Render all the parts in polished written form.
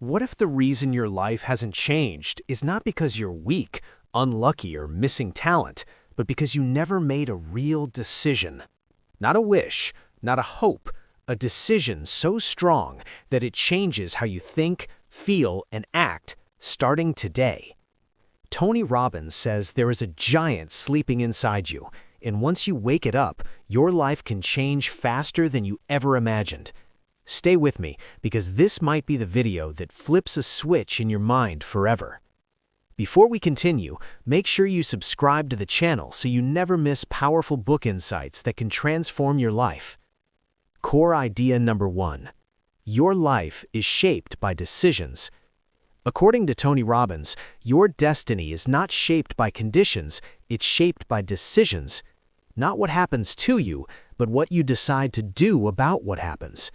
What if the reason your life hasn't changed is not because you're weak, unlucky, or missing talent, but because you never made a real decision? Not a wish, not a hope, a decision so strong that it changes how you think, feel, and act, starting today. Tony Robbins says there is a giant sleeping inside you, and once you wake it up, your life can change faster than you ever imagined. Stay with me, because this might be the video that flips a switch in your mind forever. Before we continue, make sure you subscribe to the channel so you never miss powerful book insights that can transform your life. Core idea number 1. Your life is shaped by decisions. According to Tony Robbins, your destiny is not shaped by conditions, it's shaped by decisions. Not what happens to you, but what you decide to do about what happens.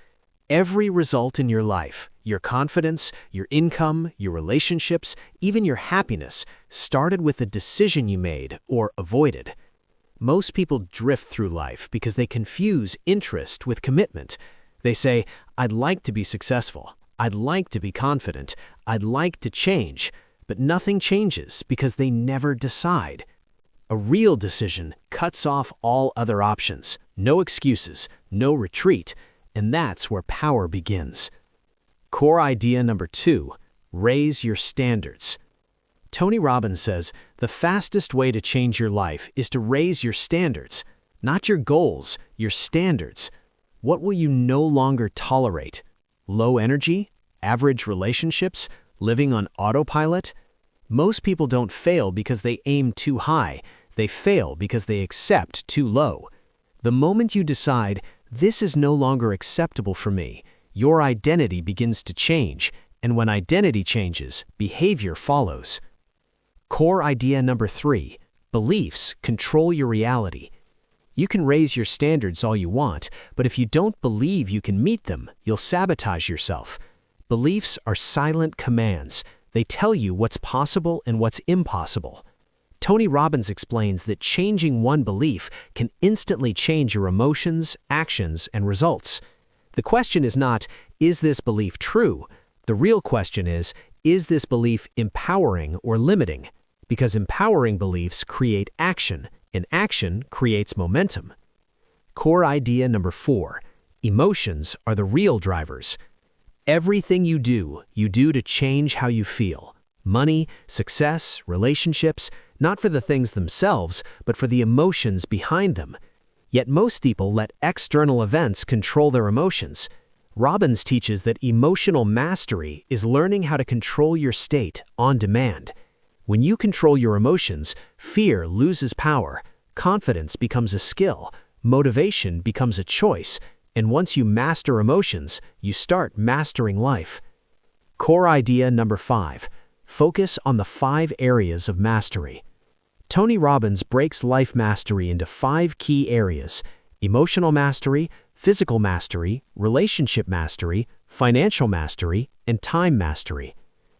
Every result in your life, your confidence, your income, your relationships, even your happiness, started with a decision you made or avoided. Most people drift through life because they confuse interest with commitment. They say, "I'd like to be successful. I'd like to be confident. I'd like to change." But nothing changes because they never decide. A real decision cuts off all other options. No excuses, no retreat. And that's where power begins. Core idea number 2, raise your standards. Tony Robbins says the fastest way to change your life is to raise your standards, not your goals, your standards. What will you no longer tolerate? Low energy? Average relationships? Living on autopilot? Most people don't fail because they aim too high. They fail because they accept too low. The moment you decide, "This is no longer acceptable for me," your identity begins to change, and when identity changes, behavior follows. Core idea number 3, beliefs control your reality. You can raise your standards all you want, but if you don't believe you can meet them, you'll sabotage yourself. Beliefs are silent commands. They tell you what's possible and what's impossible. Tony Robbins explains that changing one belief can instantly change your emotions, actions, and results. The question is not, is this belief true? The real question is this belief empowering or limiting? Because empowering beliefs create action, and action creates momentum. Core idea number 4, emotions are the real drivers. Everything you do to change how you feel. Money, success, relationships, not for the things themselves, but for the emotions behind them. Yet most people let external events control their emotions. Robbins teaches that emotional mastery is learning how to control your state on demand. When you control your emotions, fear loses power, confidence becomes a skill, motivation becomes a choice, and once you master emotions, you start mastering life. Core idea number 5. Focus on the 5 areas of mastery. Tony Robbins breaks life mastery into 5 key areas: emotional mastery, physical mastery, relationship mastery, financial mastery, and time mastery.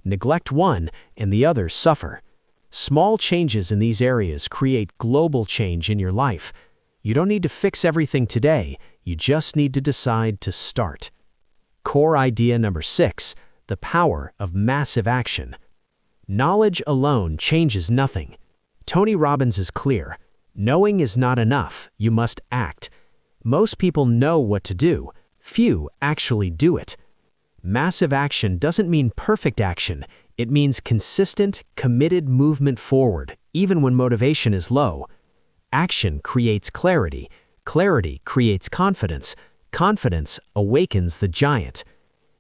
Neglect one, and the others suffer. Small changes in these areas create global change in your life. You don't need to fix everything today, you just need to decide to start. Core idea number 6, the power of massive action. Knowledge alone changes nothing. Tony Robbins is clear. Knowing is not enough, you must act. Most people know what to do. Few actually do it. Massive action doesn't mean perfect action. It means consistent, committed movement forward, even when motivation is low. Action creates clarity. Clarity creates confidence. Confidence awakens the giant.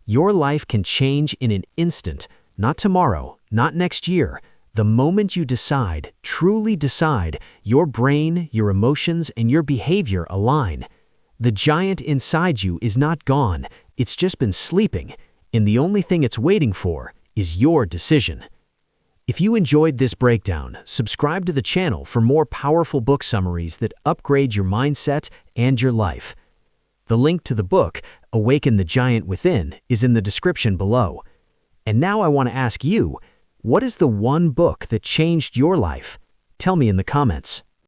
Your life can change in an instant, not tomorrow, not next year. The moment you decide, truly decide, your brain, your emotions, and your behavior align. The giant inside you is not gone, it's just been sleeping, and the only thing it's waiting for is your decision. If you enjoyed this breakdown, subscribe to the channel for more powerful book summaries that upgrade your mindset and your life. The link to the book, Awaken the Giant Within, is in the description below. And now I want to ask you, what is the one book that changed your life? Tell me in the comments.